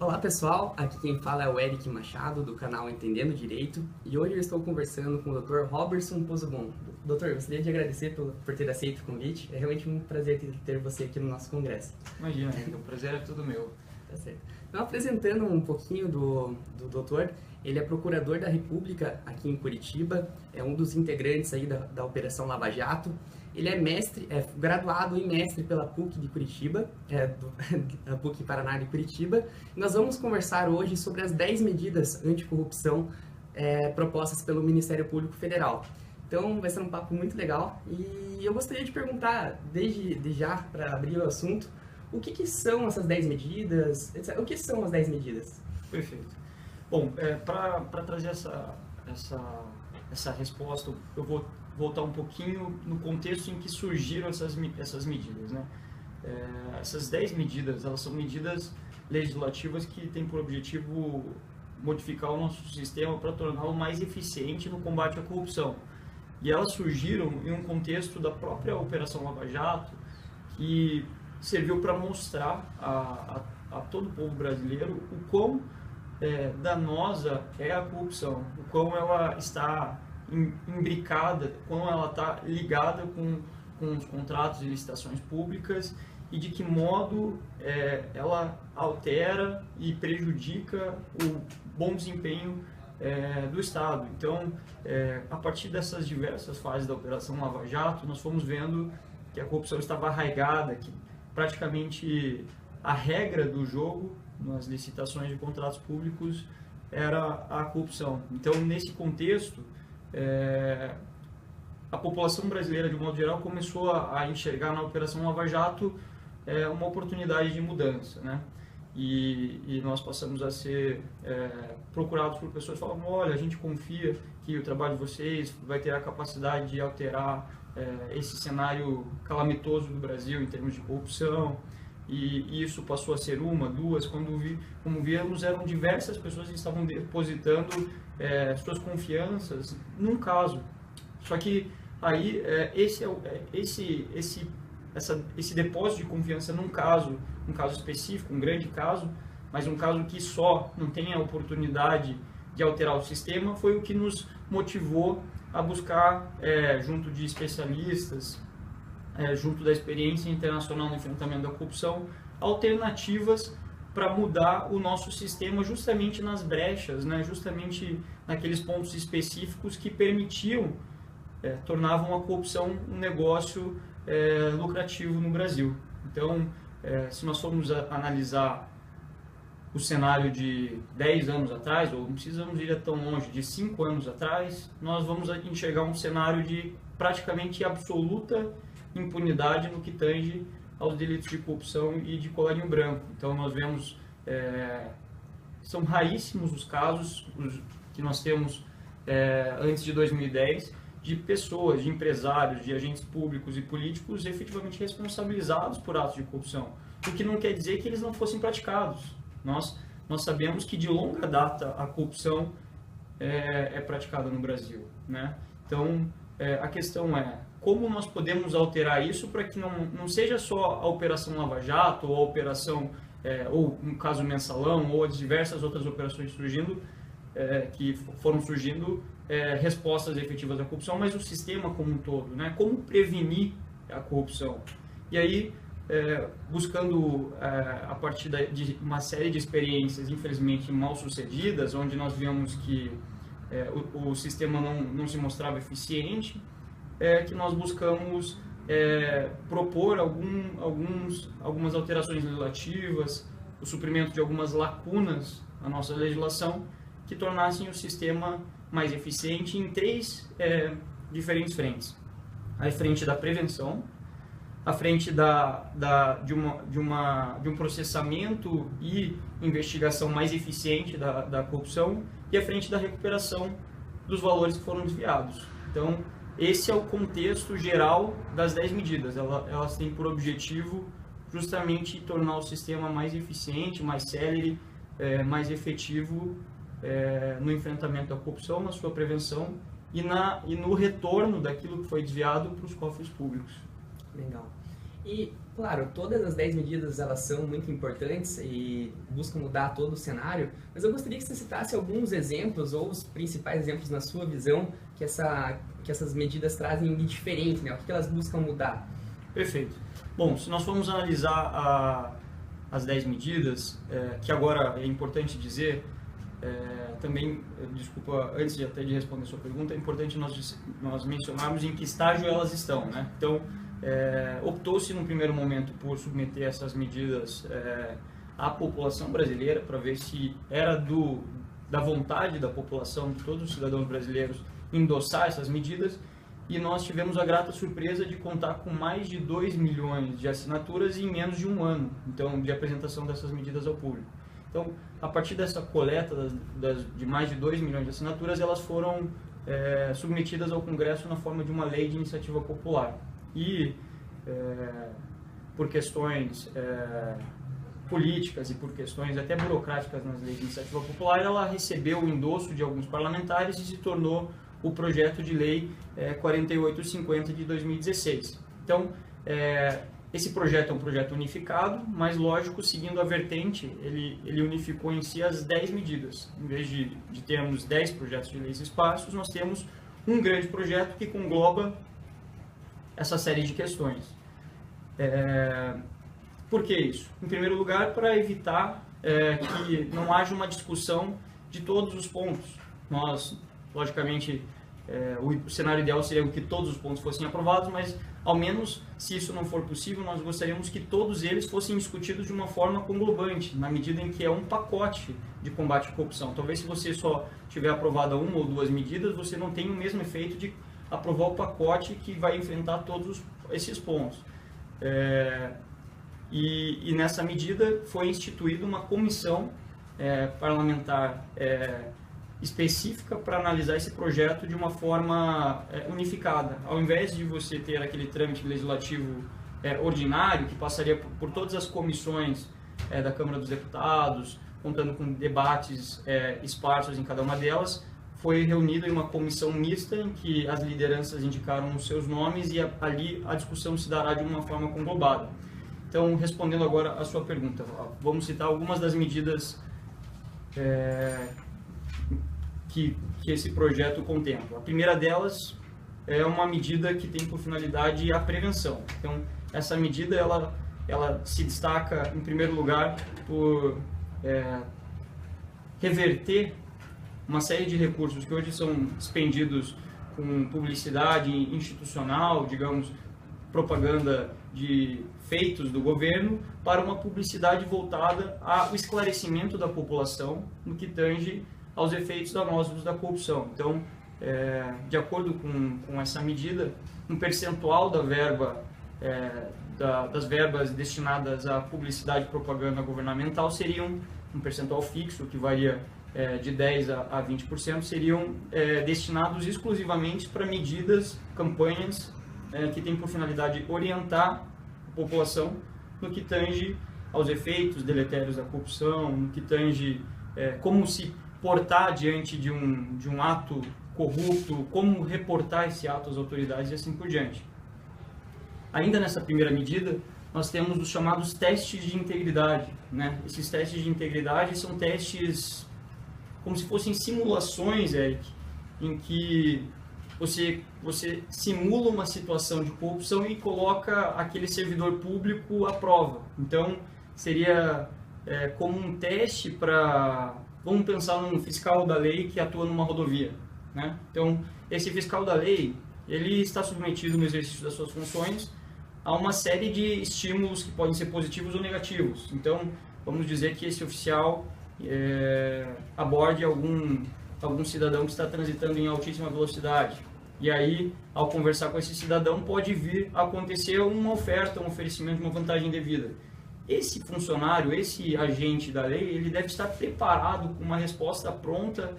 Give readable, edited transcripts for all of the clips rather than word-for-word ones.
Olá pessoal, aqui quem fala é o Eric Machado do canal Entendendo Direito e hoje eu estou conversando com o Dr. Roberson Pozobon. Doutor, eu gostaria de agradecer por ter aceito o convite, é realmente um prazer ter você aqui no nosso congresso. Imagina, o prazer é todo meu. Tá certo. Então, apresentando um pouquinho do doutor, ele é procurador da República aqui em Curitiba, é um dos integrantes aí da Operação Lava Jato. Ele é graduado e mestre pela PUC de Curitiba, da PUC Paraná de Curitiba. E nós vamos conversar hoje sobre as 10 medidas anticorrupção propostas pelo Ministério Público Federal. Então vai ser um papo muito legal e eu gostaria de perguntar, desde já, para abrir o assunto, o que são essas 10 medidas, etc. O que são as 10 medidas? Perfeito. Bom, para trazer essa resposta, eu vou voltar um pouquinho no contexto em que surgiram essas medidas, né? Essas 10 medidas, elas são medidas legislativas que têm por objetivo modificar o nosso sistema para torná-lo mais eficiente no combate à corrupção. E elas surgiram em um contexto da própria Operação Lava Jato, que serviu para mostrar a todo o povo brasileiro o quão danosa é a corrupção, o quão ela está imbricada, quão ela está ligada com os contratos e licitações públicas e de que modo ela altera e prejudica o bom desempenho do Estado. Então, a partir dessas diversas fases da Operação Lava Jato, nós fomos vendo que a corrupção estava arraigada, que praticamente a regra do jogo nas licitações de contratos públicos era a corrupção. Então, nesse contexto, a população brasileira, de um modo geral, começou a enxergar na Operação Lava Jato uma oportunidade de mudança, né? E nós passamos a ser procurados por pessoas que falavam: olha, a gente confia que o trabalho de vocês vai ter a capacidade de alterar esse cenário calamitoso do Brasil em termos de corrupção. E isso passou a ser uma, duas, como víamos, eram diversas pessoas que estavam depositando suas confianças num caso. Só que aí esse depósito de confiança num caso, um caso específico, um grande caso, mas um caso que só não tem a oportunidade de alterar o sistema, foi o que nos motivou a buscar, junto de especialistas, junto da experiência internacional no enfrentamento da corrupção, alternativas para mudar o nosso sistema justamente nas brechas, né? Justamente naqueles pontos específicos que permitiam, tornavam a corrupção um negócio lucrativo no Brasil. Então, se nós formos analisar o cenário de 10 anos atrás, ou não precisamos ir tão longe, de 5 anos atrás, nós vamos enxergar um cenário de praticamente absoluta impunidade no que tange aos delitos de corrupção e de colarinho branco. Então nós vemos, são raríssimos os casos que nós temos antes de 2010, de pessoas, de empresários, de agentes públicos e políticos efetivamente responsabilizados por atos de corrupção, o que não quer dizer que eles não fossem praticados. Nós sabemos que de longa data a corrupção é praticada no Brasil, né? Então a questão é: como nós podemos alterar isso para que não seja só a Operação Lava Jato, ou a operação, ou no caso Mensalão, ou as diversas outras operações surgindo, que foram surgindo respostas efetivas à corrupção, mas o sistema como um todo, né? Como prevenir a corrupção? E aí, buscando a partir de uma série de experiências, infelizmente mal sucedidas, onde nós vimos que o sistema não se mostrava eficiente, que nós buscamos propor algumas alterações legislativas, o suprimento de algumas lacunas na nossa legislação que tornassem o sistema mais eficiente em 3 diferentes frentes. A frente da prevenção, a frente de um processamento e investigação mais eficiente da corrupção e a frente da recuperação dos valores que foram desviados. Então, esse é o contexto geral das 10 medidas. Elas têm por objetivo justamente tornar o sistema mais eficiente, mais célere, mais efetivo no enfrentamento da corrupção, na sua prevenção e no retorno daquilo que foi desviado para os cofres públicos. Legal. E Claro, todas as 10 medidas elas são muito importantes e buscam mudar todo o cenário, mas eu gostaria que você citasse alguns exemplos ou os principais exemplos na sua visão que essas medidas trazem de diferente, né? O que elas buscam mudar? Perfeito. Bom, se nós formos analisar as 10 medidas, que agora é importante dizer, também, desculpa, antes de até de responder a sua pergunta, é importante nós mencionarmos em que estágio elas estão, né? Então, optou-se num primeiro momento por submeter essas medidas à população brasileira para ver se era da vontade da população, de todos os cidadãos brasileiros, endossar essas medidas, e nós tivemos a grata surpresa de contar com mais de 2 milhões de assinaturas em menos de um ano, então, de apresentação dessas medidas ao público. Então, a partir dessa coleta de mais de 2 milhões de assinaturas, elas foram submetidas ao Congresso na forma de uma lei de iniciativa popular. E, por questões políticas e por questões até burocráticas nas leis de iniciativa popular, ela recebeu o endosso de alguns parlamentares e se tornou o projeto de lei 4850 de 2016. Então, esse projeto é um projeto unificado, mas lógico, seguindo a vertente, ele unificou em si as 10 medidas. Em vez de termos 10 projetos de leis esparsos, nós temos um grande projeto que engloba essa série de questões. Por que isso? Em primeiro lugar, para evitar que não haja uma discussão de todos os pontos. Nós, logicamente, o cenário ideal seria que todos os pontos fossem aprovados, mas, ao menos, se isso não for possível, nós gostaríamos que todos eles fossem discutidos de uma forma conglobante, na medida em que é um pacote de combate à corrupção. Talvez, se você só tiver aprovado uma ou duas medidas, você não tenha o mesmo efeito de aprovar o pacote que vai enfrentar todos esses pontos. E nessa medida foi instituída uma comissão parlamentar específica para analisar esse projeto de uma forma unificada. Ao invés de você ter aquele trâmite legislativo ordinário, que passaria por todas as comissões da Câmara dos Deputados, contando com debates esparsos em cada uma delas, foi reunida em uma comissão mista em que as lideranças indicaram os seus nomes e ali a discussão se dará de uma forma conglobada. Então, respondendo agora a sua pergunta, vamos citar algumas das medidas que esse projeto contempla. A primeira delas é uma medida que tem por finalidade a prevenção. Então, essa medida ela se destaca, em primeiro lugar, por reverter uma série de recursos que hoje são expendidos com publicidade institucional, digamos, propaganda de feitos do governo, para uma publicidade voltada ao esclarecimento da população no que tange aos efeitos danosos da corrupção. Então, de acordo com essa medida, um percentual da verba, das verbas destinadas à publicidade e propaganda governamental seriam um percentual fixo, que varia de 10% a 20%, seriam destinados exclusivamente para medidas, campanhas que têm por finalidade orientar a população no que tange aos efeitos deletérios da corrupção, no que tange como se portar diante de um ato corrupto, como reportar esse ato às autoridades e assim por diante. Ainda nessa primeira medida, nós temos os chamados testes de integridade, né? Esses testes de integridade são testes como se fossem simulações, Eric, em que você simula uma situação de corrupção e coloca aquele servidor público à prova. Então, seria como um teste para... Vamos pensar num fiscal da lei que atua numa rodovia, né? Então, esse fiscal da lei, ele está submetido no exercício das suas funções a uma série de estímulos que podem ser positivos ou negativos. Então, vamos dizer que esse oficial aborde algum cidadão que está transitando em altíssima velocidade. E aí, ao conversar com esse cidadão, pode vir a acontecer uma oferta, um oferecimento de uma vantagem devida. Esse funcionário, esse agente da lei, ele deve estar preparado com uma resposta pronta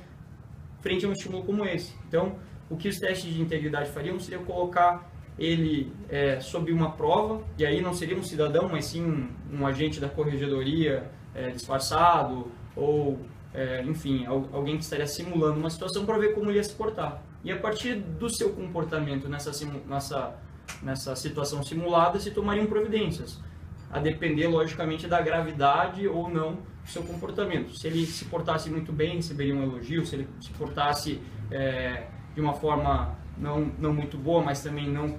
frente a um estímulo como esse. Então, o que os testes de integridade fariam seria colocar ele sob uma prova, e aí não seria um cidadão, mas sim um agente da corregedoria disfarçado, ou, enfim, alguém que estaria simulando uma situação para ver como ele ia se portar. E a partir do seu comportamento nessa nessa situação simulada, se tomariam providências, a depender, logicamente, da gravidade ou não do seu comportamento. Se ele se portasse muito bem, receberia um elogio. Se ele se portasse de uma forma não muito boa, mas também não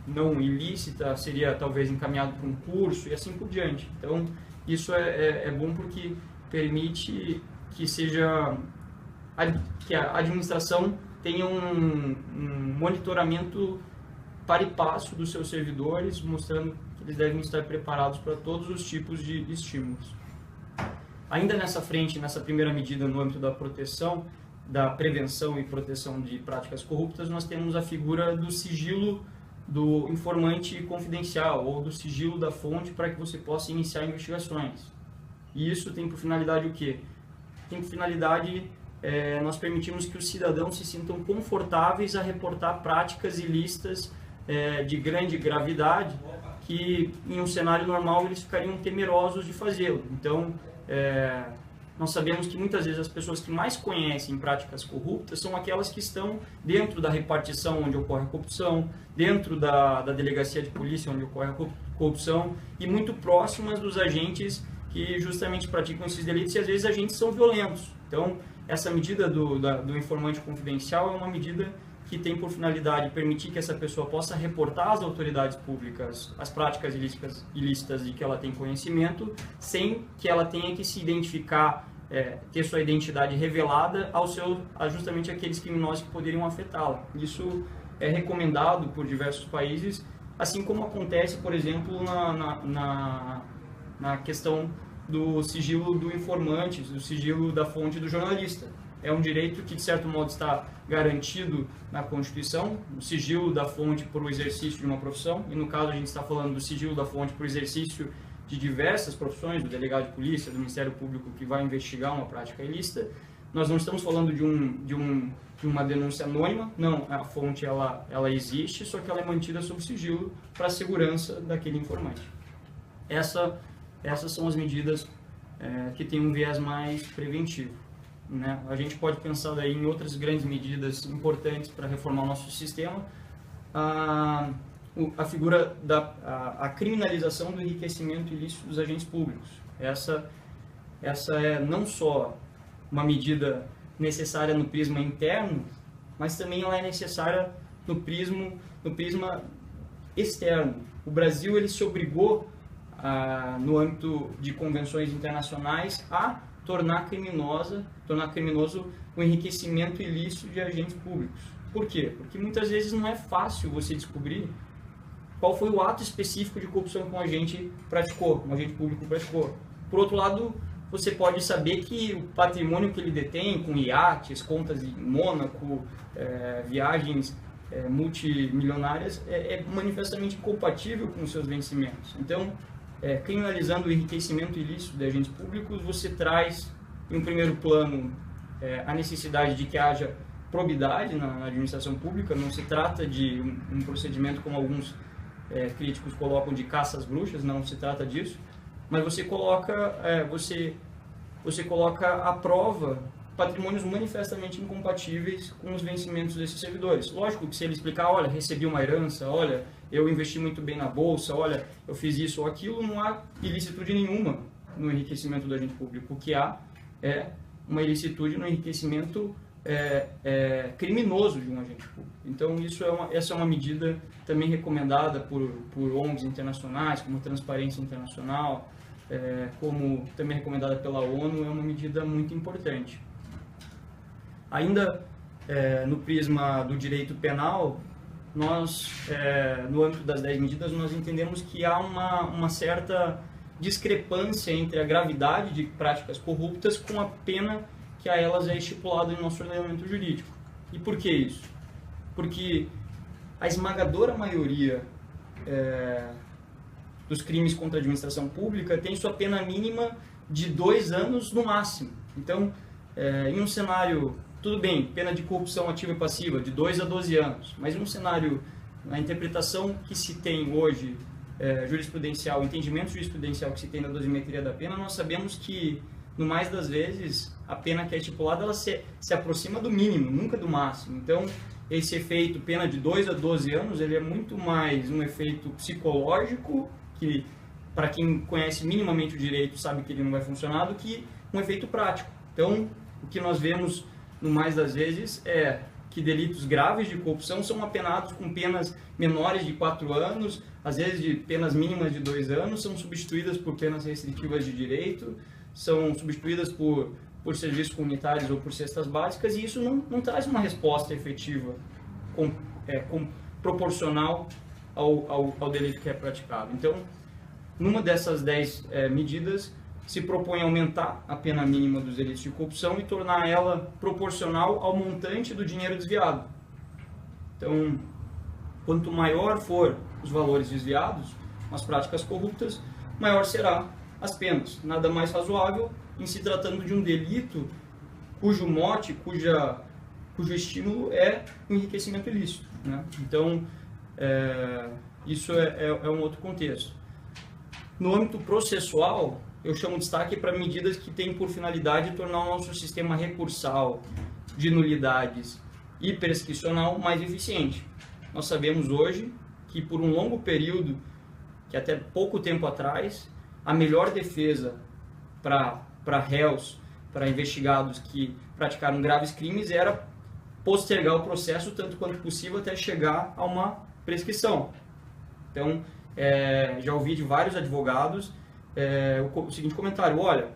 não ilícita, seria talvez encaminhado para um curso e assim por diante. Então, isso é bom porque permite que a administração tenha um monitoramento par e passo dos seus servidores, mostrando que eles devem estar preparados para todos os tipos de estímulos. Ainda nessa frente, nessa primeira medida no âmbito da proteção, da prevenção e proteção de práticas corruptas, nós temos a figura do sigilo do informante confidencial ou do sigilo da fonte para que você possa iniciar investigações. E isso tem por finalidade o quê? Tem por finalidade nós permitimos que os cidadãos se sintam confortáveis a reportar práticas ilícitas de grande gravidade que em um cenário normal eles ficariam temerosos de fazê-lo. Então, nós sabemos que muitas vezes as pessoas que mais conhecem práticas corruptas são aquelas que estão dentro da repartição onde ocorre a corrupção, dentro da delegacia de polícia onde ocorre a corrupção e muito próximas dos agentes que justamente praticam esses delitos e às vezes agentes são violentos. Então, essa medida do informante confidencial é uma medida que tem por finalidade permitir que essa pessoa possa reportar às autoridades públicas as práticas ilícitas de que ela tem conhecimento, sem que ela tenha que se identificar, ter sua identidade revelada a justamente aqueles criminosos que poderiam afetá-la. Isso é recomendado por diversos países, assim como acontece, por exemplo, na questão do sigilo do informante, do sigilo da fonte do jornalista. É um direito que, de certo modo, está garantido na Constituição, o sigilo da fonte por o exercício de uma profissão, e no caso a gente está falando do sigilo da fonte por exercício de diversas profissões, do delegado de polícia, do Ministério Público que vai investigar uma prática ilícita. Nós não estamos falando de uma denúncia anônima, não, a fonte ela existe, só que ela é mantida sob sigilo para a segurança daquele informante. Essas são as medidas que têm um viés mais preventivo, né? A gente pode pensar daí em outras grandes medidas importantes para reformar o nosso sistema. A figura a criminalização do enriquecimento ilícito dos agentes públicos. Essa é não só uma medida necessária no prisma interno, mas também ela é necessária no prisma externo. O Brasil ele se obrigou no âmbito de convenções internacionais a tornar criminoso o enriquecimento ilícito de agentes públicos. Por quê? Porque muitas vezes não é fácil você descobrir qual foi o ato específico de corrupção que um agente público praticou. Por outro lado, você pode saber que o patrimônio que ele detém, com iates, contas em Mônaco, viagens multimilionárias, é manifestamente incompatível com os seus vencimentos. Então, criminalizando o enriquecimento ilícito de agentes públicos, você traz, em um primeiro plano, a necessidade de que haja probidade na administração pública. Não se trata de um procedimento como alguns críticos colocam de caça às bruxas, não se trata disso, mas você coloca à prova patrimônios manifestamente incompatíveis com os vencimentos desses servidores. Lógico que se ele explicar, olha, recebi uma herança, olha, eu investi muito bem na bolsa, olha, eu fiz isso ou aquilo, não há ilicitude nenhuma no enriquecimento do agente público. O que há é uma ilicitude no enriquecimento criminoso de um agente público. Então, essa é uma medida também recomendada por ONGs internacionais, como Transparência Internacional, como também recomendada pela ONU, é uma medida muito importante. Ainda no prisma do direito penal, nós, no âmbito das 10 medidas, nós entendemos que há uma certa discrepância entre a gravidade de práticas corruptas com a pena que a elas é estipulada em nosso ordenamento jurídico. E por que isso? Porque a esmagadora maioria dos crimes contra a administração pública tem sua pena mínima de 2 anos no máximo. Então, em um cenário, tudo bem, pena de corrupção ativa e passiva, de 2 a 12 anos, mas em um cenário, na interpretação que se tem hoje, jurisprudencial, o entendimento jurisprudencial que se tem da dosimetria da pena, nós sabemos que, no mais das vezes, a pena que é estipulada ela se aproxima do mínimo, nunca do máximo. Então, esse efeito pena de 2 a 12 anos, ele é muito mais um efeito psicológico, que para quem conhece minimamente o direito sabe que ele não vai funcionar, do que um efeito prático. Então, o que nós vemos no mais das vezes é que delitos graves de corrupção são apenados com penas menores de 4 anos, às vezes de penas mínimas de 2 anos, são substituídas por penas restritivas de direito, são substituídas por serviços comunitários ou por cestas básicas, e isso não traz uma resposta efetiva, proporcional ao delito que é praticado. Então, numa dessas 10 medidas, se propõe aumentar a pena mínima dos delitos de corrupção e tornar ela proporcional ao montante do dinheiro desviado. Então, quanto maior for os valores desviados, as práticas corruptas, maior será as penas. Nada mais razoável em se tratando de um delito cujo mote, cujo estímulo é o enriquecimento ilícito, né? Então, isso é um outro contexto. No âmbito processual, eu chamo destaque para medidas que têm por finalidade tornar o nosso sistema recursal, de nulidades e prescricional mais eficiente. Nós sabemos hoje que por um longo período, que até pouco tempo atrás, a melhor defesa para réus, para investigados que praticaram graves crimes era postergar o processo tanto quanto possível até chegar a uma prescrição. Então, já ouvi de vários advogados o seguinte comentário: olha,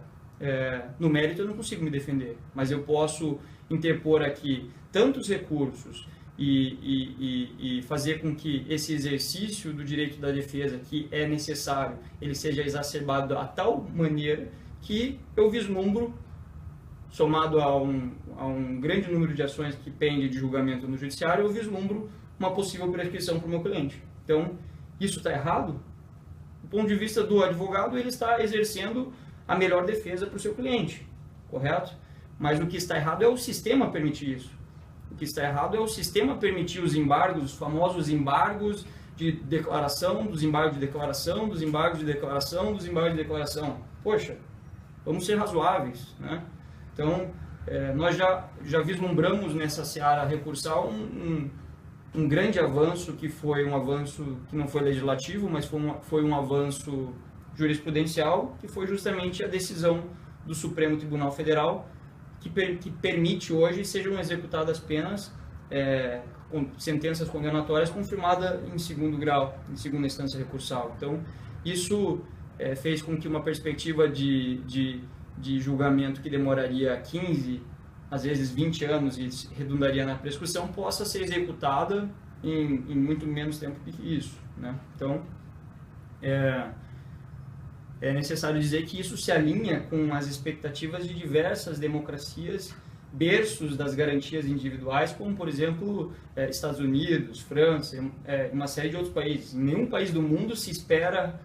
no mérito eu não consigo me defender, mas eu posso interpor aqui tantos recursos e fazer com que esse exercício do direito da defesa que é necessário, ele seja exacerbado a tal maneira que eu vislumbro, somado a um grande número de ações que pende de julgamento no judiciário, eu vislumbro uma possível prescrição para o meu cliente. Então, isso está errado? Do ponto de vista do advogado, ele está exercendo a melhor defesa para o seu cliente, correto? Mas o que está errado é o sistema permitir isso. O que está errado é o sistema permitir os embargos, os famosos embargos de declaração, dos embargos de declaração, dos embargos de declaração, dos embargos de declaração. Poxa, vamos ser razoáveis, né? Então, nós já vislumbramos nessa seara recursal um grande avanço, que foi um avanço que não foi legislativo, mas foi um avanço jurisprudencial, que foi justamente a decisão do Supremo Tribunal Federal, que permite hoje sejam executadas penas, com sentenças condenatórias confirmadas em segundo grau, em segunda instância recursal. Então, isso fez com que uma perspectiva de julgamento que demoraria 15, às vezes 20 anos e redundaria na prescrição, possa ser executada em muito menos tempo que isso, né? Então, é necessário dizer que isso se alinha com as expectativas de diversas democracias, berços das garantias individuais, como, por exemplo, Estados Unidos, França, uma série de outros países. Em nenhum país do mundo se espera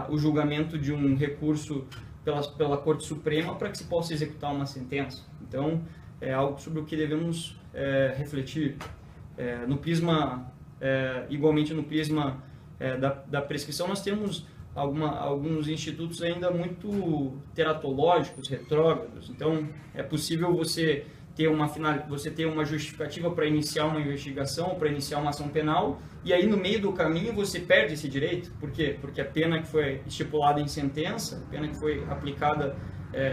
o julgamento de um recurso pela Corte Suprema para que se possa executar uma sentença. Então, é algo sobre o que devemos refletir. Igualmente no prisma da prescrição, nós temos alguns institutos ainda muito teratológicos, retrógrados. Então, é possível você ter uma justificativa para iniciar uma investigação, para iniciar uma ação penal, e aí no meio do caminho você perde esse direito. Por quê? Porque a pena que foi estipulada em sentença, a pena que foi aplicada,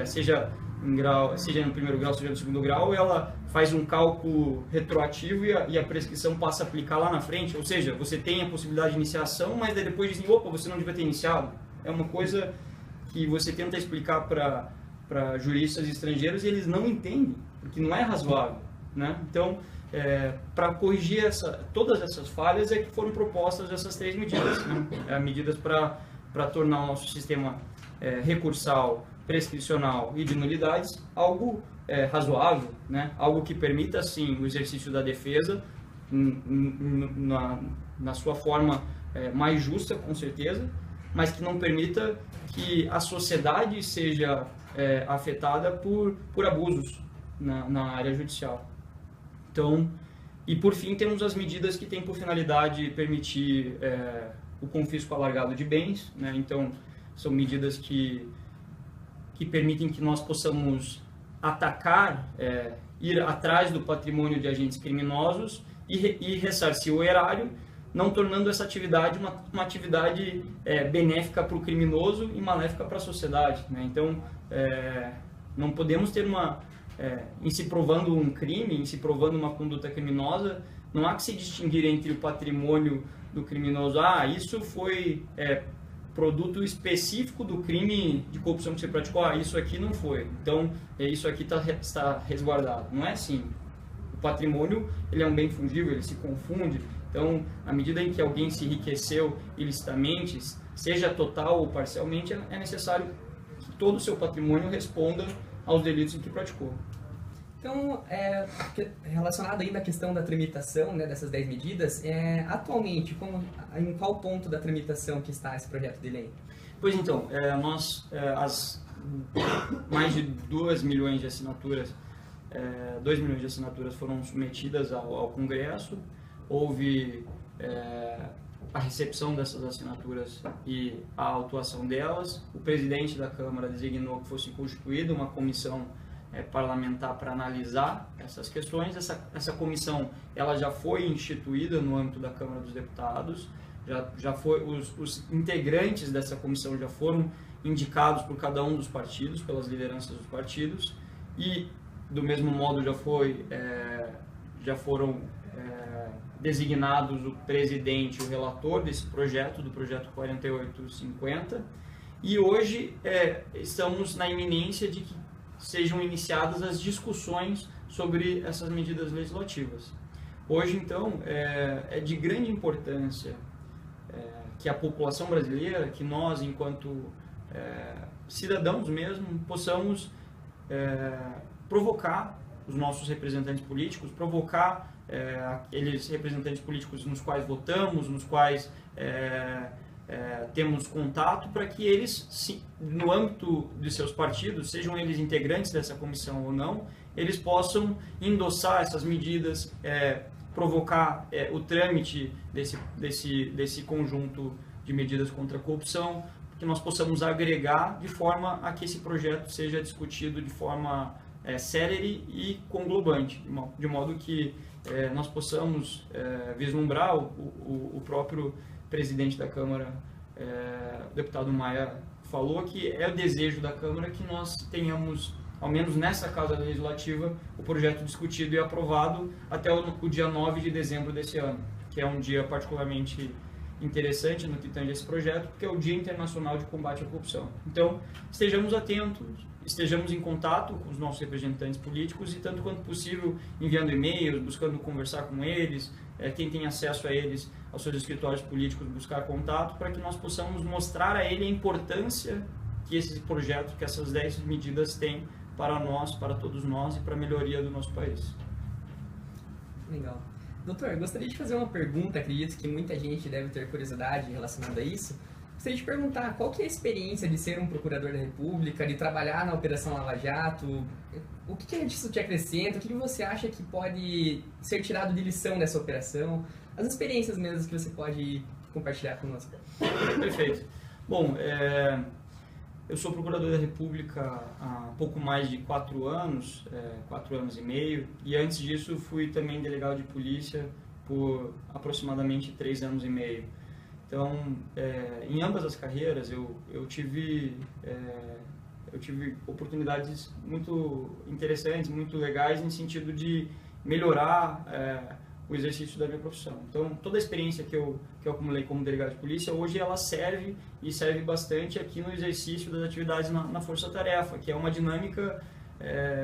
seja no primeiro grau, seja no segundo grau, ela faz um cálculo retroativo e a prescrição passa a aplicar lá na frente. Ou seja, você tem a possibilidade de iniciar a ação, mas daí depois dizem, opa, você não devia ter iniciado. É uma coisa que você tenta explicar para juristas estrangeiros e eles não entendem, porque não é razoável, né? Então, para corrigir todas essas falhas é que foram propostas essas 3 medidas, né? Medidas para tornar o nosso sistema recursal, prescricional e de nulidades algo razoável, né? Algo que permita, sim, o exercício da defesa na sua forma mais justa, com certeza, mas que não permita que a sociedade seja afetada por abusos na área judicial. Então, e por fim, temos as medidas que têm por finalidade permitir o confisco alargado de bens, né? Então, são medidas que permitem que nós possamos atacar, ir atrás do patrimônio de agentes criminosos e ressarcir o erário, não tornando essa atividade uma atividade benéfica para o criminoso e maléfica para a sociedade, né? Então, não podemos ter em se provando um crime, em se provando uma conduta criminosa, não há que se distinguir entre o patrimônio do criminoso. Isso foi produto específico do crime de corrupção que você praticou, isso aqui não foi, então isso aqui está resguardado. Não é assim. O patrimônio, ele é um bem fungível, ele se confunde. Então, à medida em que alguém se enriqueceu ilicitamente, seja total ou parcialmente, é necessário que todo o seu patrimônio responda aos delitos em que praticou. Então, relacionado ainda à questão da tramitação, né, dessas 10 medidas, atualmente, em qual ponto da tramitação que está esse projeto de lei? Pois então, as mais de 2 milhões de assinaturas, 2 milhões de assinaturas foram submetidas ao Congresso, houve a recepção dessas assinaturas e a autuação delas. O presidente da Câmara designou que fosse constituída uma comissão parlamentar para analisar essas questões. Essa comissão ela já foi instituída no âmbito da Câmara dos Deputados, os integrantes dessa comissão já foram indicados por cada um dos partidos, pelas lideranças dos partidos, e do mesmo modo já foram designados o presidente e o relator desse projeto, do projeto 4850, e hoje estamos na iminência de que sejam iniciadas as discussões sobre essas medidas legislativas. Hoje, então, é de grande importância que a população brasileira, que nós, enquanto cidadãos mesmo, possamos provocar os nossos representantes políticos, provocar aqueles representantes políticos nos quais votamos, nos quais temos contato, para que eles, no âmbito de seus partidos, sejam eles integrantes dessa comissão ou não, eles possam endossar essas medidas, provocar o trâmite desse conjunto de medidas contra a corrupção, que nós possamos agregar de forma a que esse projeto seja discutido de forma célere e conglobante, de modo que nós possamos vislumbrar. O próprio presidente da Câmara, o deputado Maia, falou que é o desejo da Câmara que nós tenhamos, ao menos nessa casa legislativa, o projeto discutido e aprovado até o dia 9 de dezembro desse ano, que é um dia particularmente interessante no que tange esse projeto, porque é o Dia Internacional de Combate à Corrupção. Então, estejamos atentos, estejamos em contato com os nossos representantes políticos e, tanto quanto possível, enviando e-mails, buscando conversar com eles, quem tem acesso a eles, aos seus escritórios políticos, buscar contato, para que nós possamos mostrar a ele a importância que esse projeto, que essas 10 medidas têm para nós, para todos nós e para a melhoria do nosso país. Legal. Doutor, eu gostaria de fazer uma pergunta, acredito que muita gente deve ter curiosidade relacionada a isso. Gostaria de perguntar qual que é a experiência de ser um procurador da República, de trabalhar na Operação Lava Jato, o que isso te acrescenta, o que você acha que pode ser tirado de lição dessa operação, as experiências mesmo que você pode compartilhar conosco. Perfeito. Bom, eu sou procurador da República há pouco mais de 4 anos, 4 anos e meio, e antes disso fui também delegado de polícia por aproximadamente 3 anos e meio. Então, em ambas as carreiras eu tive oportunidades muito interessantes, muito legais, no sentido de melhorar o exercício da minha profissão. Então, toda a experiência que eu acumulei como delegado de polícia, hoje ela serve bastante aqui no exercício das atividades na Força Tarefa, que é uma dinâmica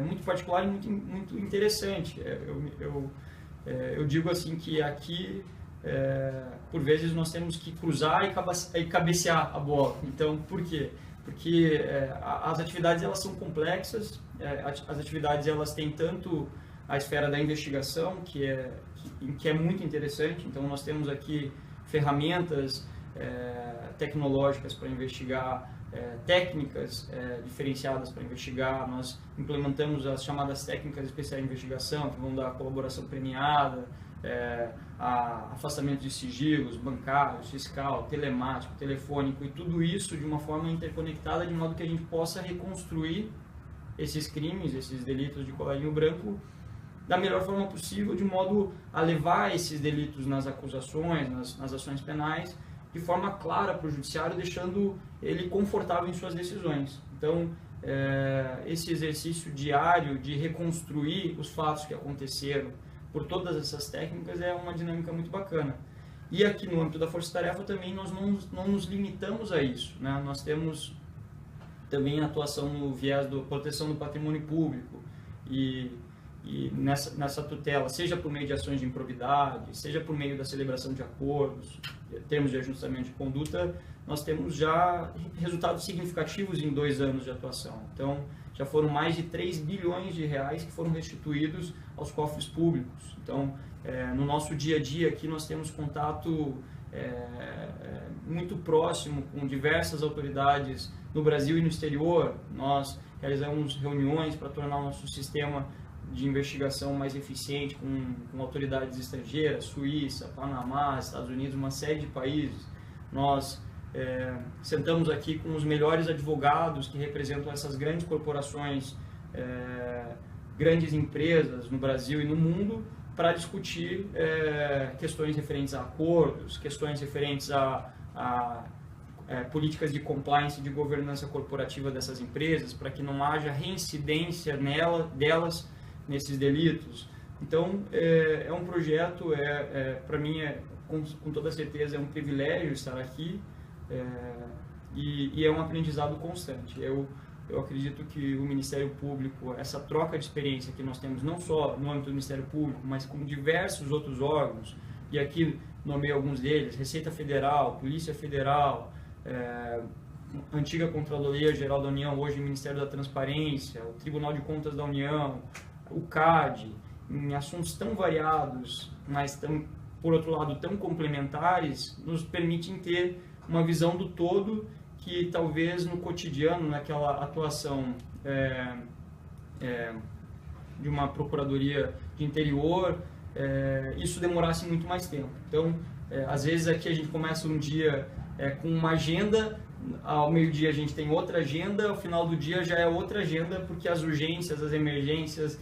muito particular e muito interessante. Eu digo assim que aqui, por vezes, nós temos que cruzar e cabecear a bola. Então, por quê? Porque as atividades elas são complexas, as atividades elas têm tanto a esfera da investigação, que é muito interessante. Então, nós temos aqui ferramentas tecnológicas para investigar, técnicas diferenciadas para investigar. Nós implementamos as chamadas técnicas especiais de investigação, que vão dar colaboração premiada, afastamento de sigilos bancários, fiscal, telemático, telefônico, e tudo isso de uma forma interconectada, de modo que a gente possa reconstruir esses crimes, esses delitos de colarinho branco da melhor forma possível, de modo a levar esses delitos nas acusações, nas ações penais, de forma clara para o judiciário, deixando ele confortável em suas decisões. Então, esse exercício diário de reconstruir os fatos que aconteceram por todas essas técnicas é uma dinâmica muito bacana. E aqui no âmbito da Força-Tarefa também nós não nos limitamos a isso, né? Nós temos também atuação no viés da proteção do patrimônio público e nessa tutela, seja por meio de ações de improbidade, seja por meio da celebração de acordos, termos de ajustamento de conduta, nós temos já resultados significativos em 2 anos de atuação. Então, já foram mais de 3 bilhões de reais que foram restituídos aos cofres públicos. Então, no nosso dia a dia aqui nós temos contato muito próximo com diversas autoridades no Brasil e no exterior. Nós realizamos reuniões para tornar o nosso sistema de investigação mais eficiente com autoridades estrangeiras, Suíça, Panamá, Estados Unidos, uma série de países. Nós sentamos aqui com os melhores advogados que representam essas grandes corporações, grandes empresas no Brasil e no mundo, para discutir questões referentes a acordos, questões referentes a políticas de compliance, de governança corporativa dessas empresas, para que não haja reincidência delas nesses delitos. Então, é um projeto, para mim, com toda certeza, é um privilégio estar aqui e é um aprendizado constante. Eu acredito que o Ministério Público, essa troca de experiência que nós temos, não só no âmbito do Ministério Público, mas com diversos outros órgãos, e aqui nomeio alguns deles, Receita Federal, Polícia Federal, antiga Controladoria Geral da União, hoje Ministério da Transparência, o Tribunal de Contas da União, o CAD, em assuntos tão variados, mas por outro lado tão complementares, nos permitem ter uma visão do todo que talvez no cotidiano, naquela atuação de uma procuradoria de interior, isso demorasse muito mais tempo. Então, às vezes aqui a gente começa um dia com uma agenda, ao meio-dia a gente tem outra agenda, ao final do dia já é outra agenda, porque as urgências, as emergências,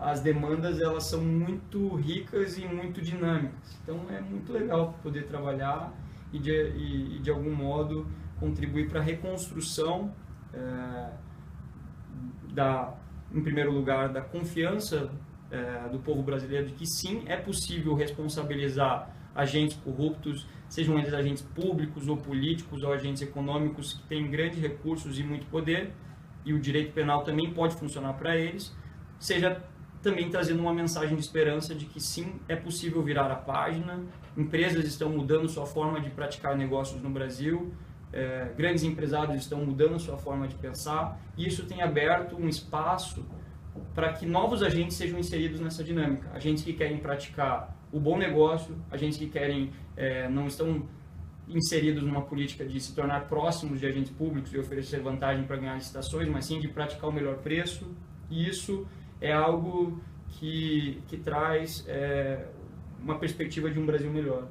as demandas, elas são muito ricas e muito dinâmicas. Então é muito legal poder trabalhar e de algum modo contribuir para a reconstrução em primeiro lugar, da confiança do povo brasileiro de que sim, é possível responsabilizar agentes corruptos, sejam eles agentes públicos ou políticos ou agentes econômicos que têm grandes recursos e muito poder, e o direito penal também pode funcionar para eles, seja também trazendo uma mensagem de esperança de que sim, é possível virar a página, empresas estão mudando sua forma de praticar negócios no Brasil, grandes empresários estão mudando sua forma de pensar, e isso tem aberto um espaço para que novos agentes sejam inseridos nessa dinâmica. Agentes que querem praticar o bom negócio, agentes que querem, não estão inseridos numa política de se tornar próximos de agentes públicos e oferecer vantagem para ganhar licitações, mas sim de praticar o melhor preço, e isso é algo que traz uma perspectiva de um Brasil melhor.